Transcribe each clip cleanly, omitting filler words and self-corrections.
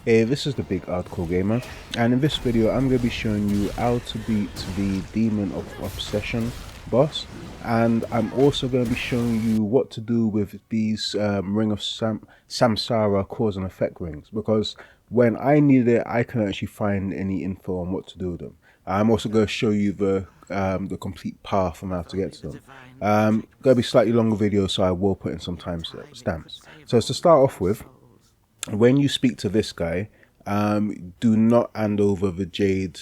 Hey, this is the Big Hardcore Gamer, and in this video I'm going to be showing you how to beat the Demon of Obsession boss, and I'm also going to be showing you what to do with these Ring of Samsara cause and effect rings, because when I need it I couldn't actually find any info on what to do with them. I'm also going to show you the complete path on how to get to them. Going to be slightly longer video, so I will put in some time stamps. So to start off with, when you speak to this guy, do not hand over the jade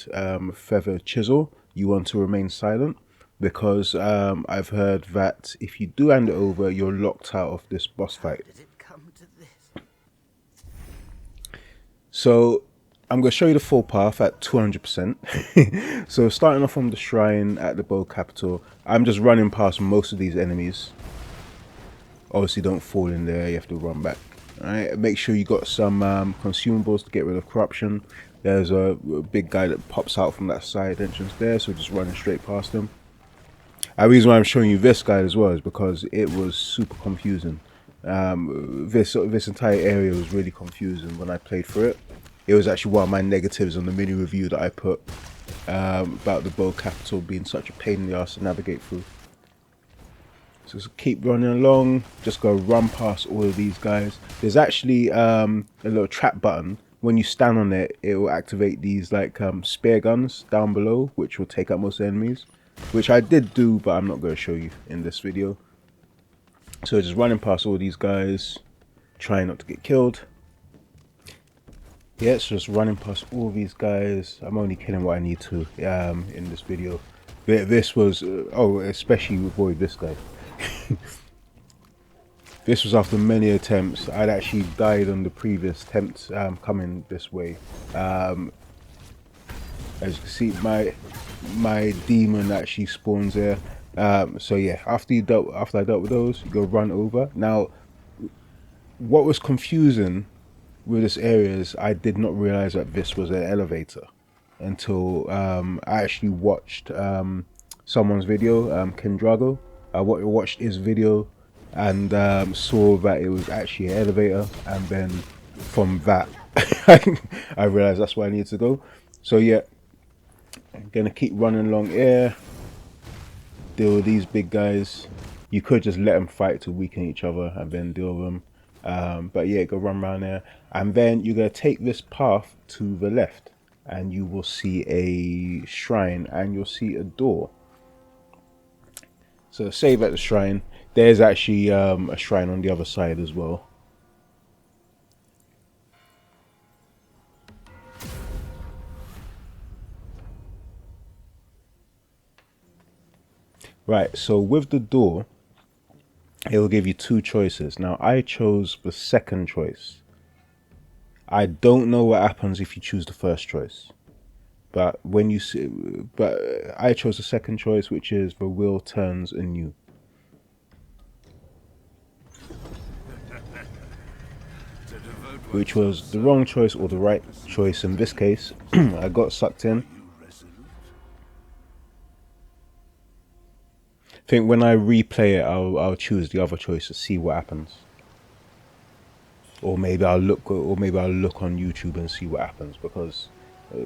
feather chisel. You want to remain silent, because I've heard that if you do hand it over, you're locked out of this boss fight. So I'm going to show you the full path at 200%. So starting off from the shrine at the Bow Capital, I'm just running past most of these enemies. Obviously don't fall in there, you have to run back. Alright, make sure you got some consumables to get rid of corruption. There's a big guy that pops out from that side entrance there, so just running straight past him. The reason why I'm showing you this guy as well is because it was super confusing. This entire area was really confusing when I played through it. It was actually one of my negatives on the mini review that I put about the Bow Capital being such a pain in the ass to navigate through. So just keep running along, just go run past all of these guys. There's actually a little trap button. When you stand on it, it will activate these like spear guns down below, which will take out most enemies, which I did do, but I'm not going to show you in this video. So just running past all these guys, trying not to get killed. Yeah, so just running past all these guys. I'm only killing what I need to in this video. This was, oh, especially avoid this guy. This was after many attempts. I'd actually died on the previous attempts coming this way. As you can see, my demon actually spawns there. So yeah, after I dealt with those, you go run over. Now, what was confusing with this area is I did not realize that this was an elevator until I actually watched someone's video, Kendrago. I watched his video and saw that it was actually an elevator, and then from that I realized that's where I needed to go. So yeah, I'm gonna keep running along here, deal with these big guys. You could just let them fight to weaken each other and then deal with them, but yeah, go run around there, and then you're gonna take this path to the left and you will see a shrine and you'll see a door. So save at the shrine. There's actually a shrine on the other side as well. Right, so with the door, it will give you two choices. Now, I chose the second choice. I don't know what happens if you choose the first choice. But when you see, but I chose the second choice, which is the wheel turns anew. Which was the wrong choice or the right choice in this case. I got sucked in. I think when I replay it, I'll choose the other choice to see what happens. Or maybe I'll look on YouTube and see what happens, because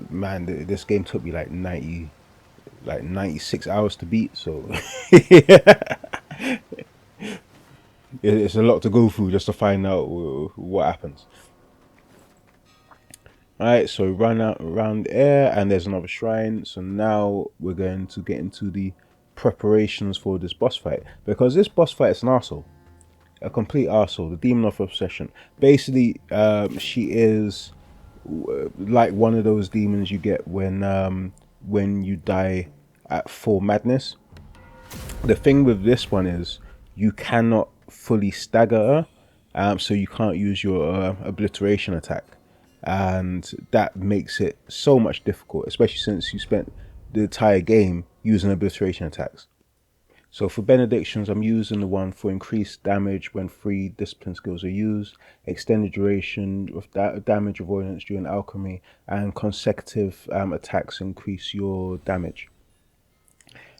man, this game took me like 96 hours to beat, so it's a lot to go through just to find out what happens. Alright, so run out around there, and there's another shrine. So now we're going to get into the preparations for this boss fight, because this boss fight is an arsehole. A complete arsehole. The Demon of Obsession. Basically, she is like one of those demons you get when you die at full madness. The thing with this one is you cannot fully stagger her, so you can't use your obliteration attack, and that makes it so much difficult, especially since you spent the entire game using obliteration attacks. So for benedictions, I'm using the one for increased damage when 3 discipline skills are used, extended duration of damage avoidance during alchemy, and consecutive attacks increase your damage.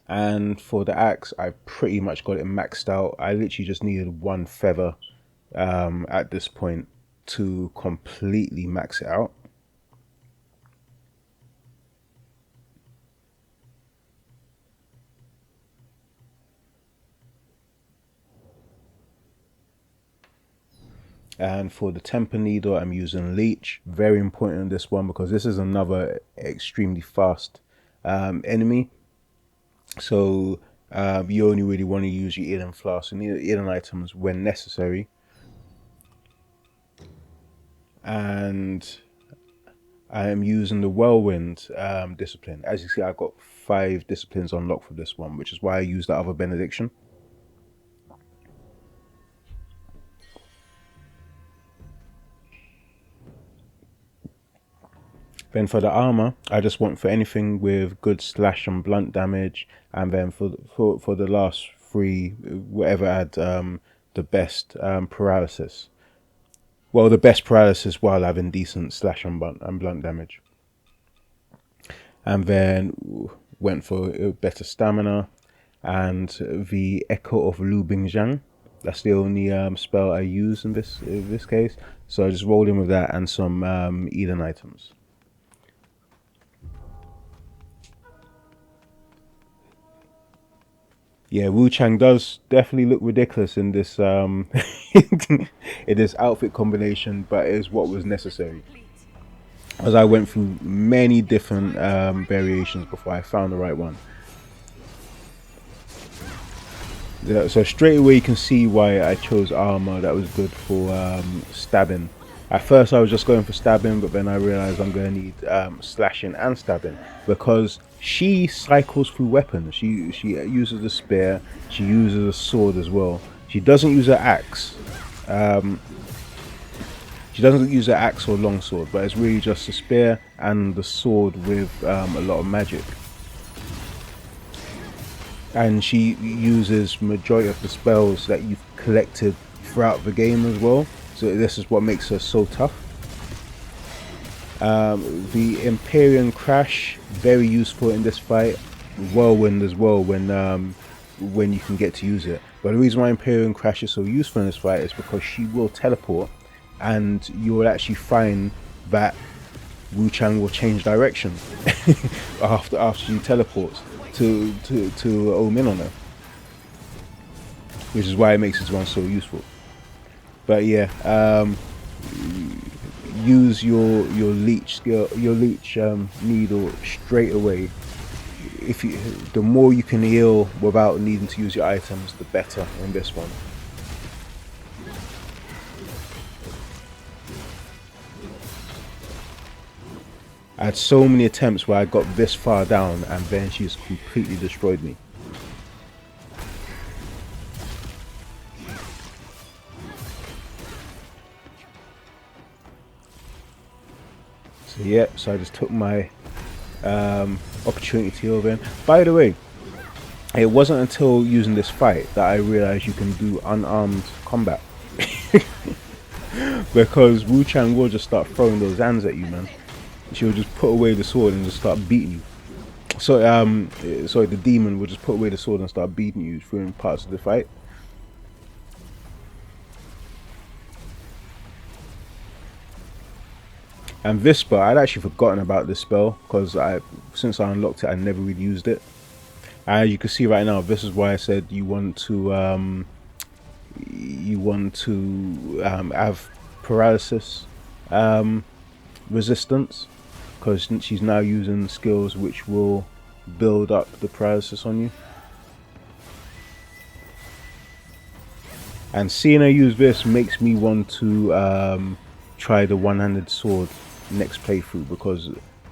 And for the axe, I pretty much got it maxed out. I literally just needed 1 feather at this point to completely max it out. And for the temper needle, I'm using leech. Very important in this one because this is another extremely fast enemy. So you only really want to use your Eden flask and Eden items when necessary. And I am using the whirlwind discipline. As you see, I've got 5 disciplines unlocked for this one, which is why I use the other benediction. Then for the armor, I just want for anything with good slash and blunt damage, and then for the last 3, whatever had the best paralysis. Well, the best paralysis while having decent slash and blunt damage. And then went for better stamina and the Echo of Lubingjiang. That's the only spell I use in this case. So I just rolled in with that and some Eden items. Yeah, Wuchang does definitely look ridiculous in this in this outfit combination, but it is what was necessary. As I went through many different variations before I found the right one. Yeah, so straight away you can see why I chose armor that was good for stabbing. At first I was just going for stabbing, but then I realized I'm going to need slashing and stabbing because she cycles through weapons. She uses a spear, she uses a sword as well. She doesn't use her axe. She doesn't use her axe or longsword, but it's really just a spear and the sword with a lot of magic. And she uses majority of the spells that you've collected throughout the game as well. So this is what makes her so tough. The Empyrean Crash, very useful in this fight. Whirlwind as well when you can get to use it. But the reason why Empyrean Crash is so useful in this fight is because she will teleport, and you will actually find that Wuchang will change direction after she teleports to home in on her, which is why it makes this one so useful. But yeah, use your leech skill, your leech needle straight away. The more you can heal without needing to use your items, the better in this one. I had so many attempts where I got this far down and then she's completely destroyed me. So yeah, so I just took my opportunity to heal then. By the way, it wasn't until using this fight that I realized you can do unarmed combat. Because Wuchang will just start throwing those hands at you, man. She'll just put away the sword and just start beating you. So sorry, the demon will just put away the sword and start beating you through parts of the fight. And this spell, I'd actually forgotten about this spell because since I unlocked it, I never really used it. As you can see right now, this is why I said you want to have paralysis resistance, because she's now using skills which will build up the paralysis on you. And seeing her use this makes me want to try the one-handed sword next playthrough,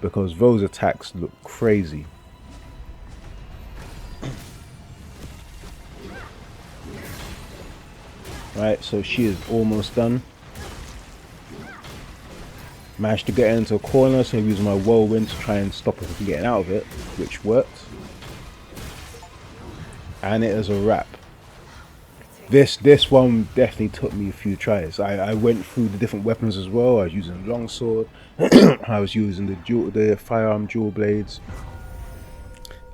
because those attacks look crazy. Right, so she is almost done. Managed to get into a corner, so I'm using my whirlwind to try and stop her from getting out of it, which worked. And it is a wrap. This one definitely took me a few tries. I went through the different weapons as well. I was using longsword. I was using the firearm dual blades.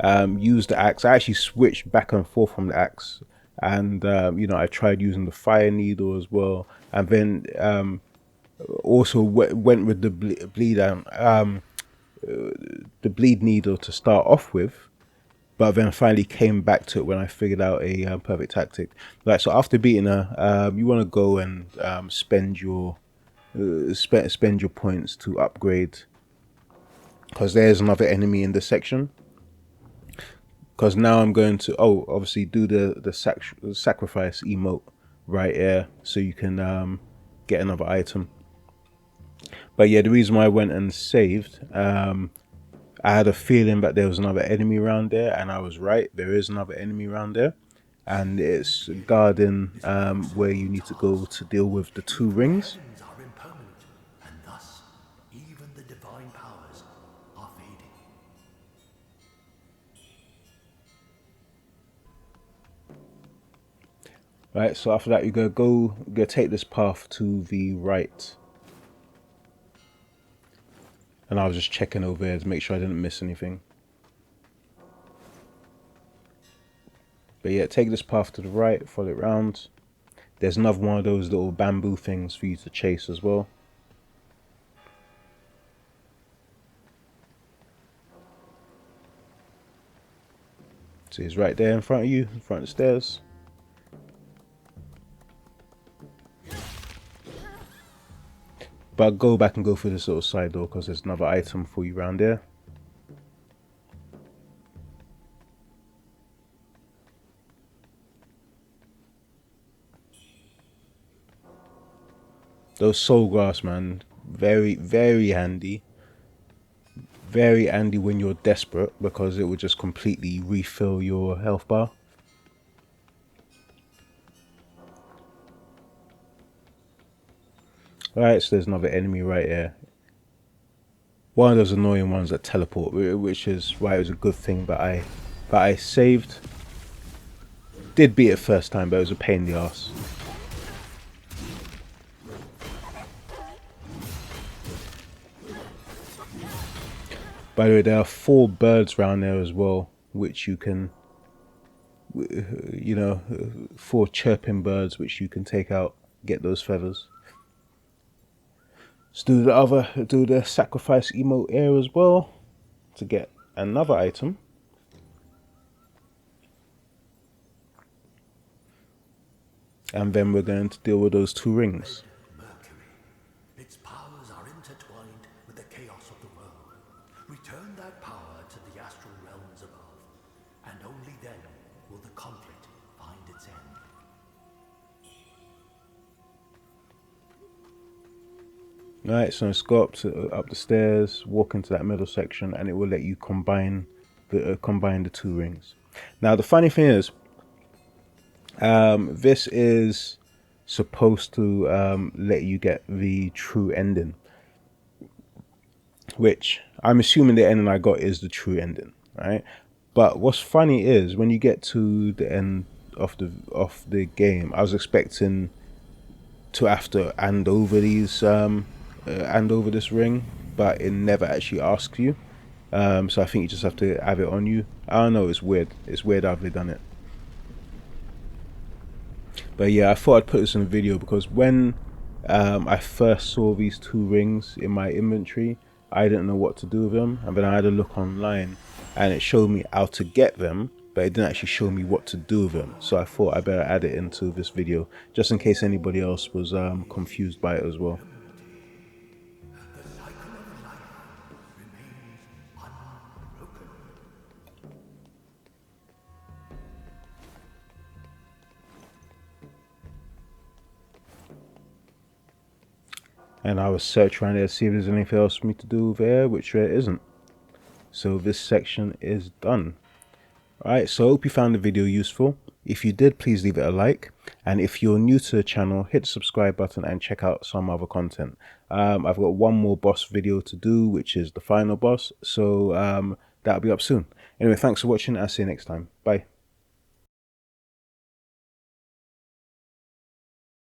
Used the axe. I actually switched back and forth from the axe, and I tried using the fire needle as well. And then Also went with the the bleed needle to start off with, but then finally came back to it when I figured out a perfect tactic. Like, so after beating her, you want to go and spend your spend your points to upgrade, because there's another enemy in this section. Because now I'm going to obviously do the sacrifice emote right here, so you can get another item. But yeah, the reason why I went and saved, I had a feeling that there was another enemy around there, and I was right. There is another enemy around there, and it's guarding where you need to go to deal with the 2 rings. Heavens are impermanent, and thus even the divine powers are fading. Right, so after that, you go take this path to the right. And I was just checking over here to make sure I didn't miss anything. But yeah, take this path to the right, follow it round. There's another one of those little bamboo things for you to chase as well. So he's right there in front of you, in front of the stairs. But go back and go through this little side door, because there's another item for you around there. Those soul grass, man, very, very handy. Very handy when you're desperate, because it will just completely refill your health bar. Right, so there's another enemy right here. One of those annoying ones that teleport, which is why it was a good thing that I saved. Did beat it first time, but it was a pain in the ass. By the way, there are 4 birds around there as well, which you can, 4 chirping birds which you can take out, get those feathers. Let's do the sacrifice emote here as well to get another item. And then we're going to deal with those 2 rings. Mercury. Its powers are intertwined with the chaos of the world. Return that power to the astral realms above, and only then will the conflict find its end. Right, so let's go up the stairs, walk into that middle section, and it will let you combine the 2 rings. Now the funny thing is, this is supposed to let you get the true ending, which I'm assuming the ending I got is the true ending, right? But what's funny is when you get to the end of the game, I was expecting to have to hand over this ring, but it never actually asks you. So I think you just have to have it on you. I don't know, it's weird. It's weird how they've done it. But yeah, I thought I'd put this in a video because when I first saw these 2 rings in my inventory, I didn't know what to do with them, and then I had a look online and it showed me how to get them, but it didn't actually show me what to do with them. So I thought I better add it into this video just in case anybody else was confused by it as well. The cycle of life remains unbroken. And I was searching around there to see if there's anything else for me to do there, which there isn't. So this section is done. Alright, so I hope you found the video useful. If you did, please leave it a like. And if you're new to the channel, hit the subscribe button and check out some other content. I've got one more boss video to do, which is the final boss. So that'll be up soon. Anyway, thanks for watching. I'll see you next time. Bye.